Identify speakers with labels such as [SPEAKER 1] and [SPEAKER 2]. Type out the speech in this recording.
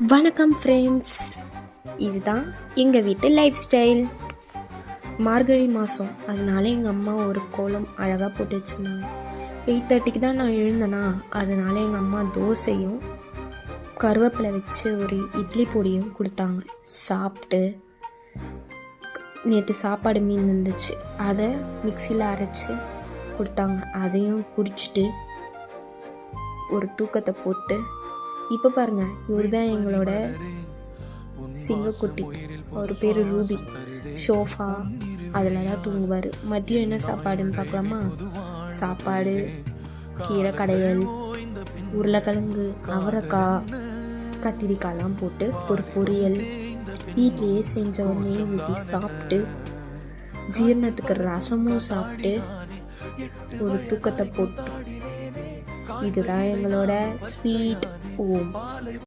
[SPEAKER 1] வணக்கம் ஃப்ரெண்ட்ஸ், இதுதான் எங்கள் வீட்டு லைஃப் ஸ்டைல். மார்கழி மாதம், அதனால எங்கள் அம்மா ஒரு கோலம் அழகாக போட்டு வச்சுருந்தாங்க. 8:30க்கு தான் நான் எழுந்தேனா, அதனால எங்கள் அம்மா தோசையும் கருவேப்பிலை வச்சு ஒரு இட்லி பொடியும் கொடுத்தாங்க. சாப்பிட்டு நேற்று சாப்பாடு மீன் இருந்துச்சு, அதை மிக்சியில் அரைச்சி கொடுத்தாங்க. அதையும் குடிச்சிட்டு ஒரு தூக்கத்தை போட்டு இப்போ பாருங்கள், இவர் தான் எங்களோட சிங்கக்குட்டி. அவர் பேர் ரூபி. ஷோஃபா அதில் தான் தூங்குவார். மதியம் என்ன சாப்பாடுன்னு பார்க்கலாமா? சாப்பாடு, கீரை கடையல், உருளைக்கிழங்கு, அவரைக்காய், கத்திரிக்காய்லாம் போட்டு ஒரு பொரியல், வீட்லேயே செஞ்ச ஒரு நெய் ஊற்றி சாப்பிட்டு, ஜீரணத்துக்கு ரசமும் சாப்பிட்டு ஒரு தூக்கத்தை போட்டோம். இதுதான் எங்களோட ஸ்வீட் ஹோம்.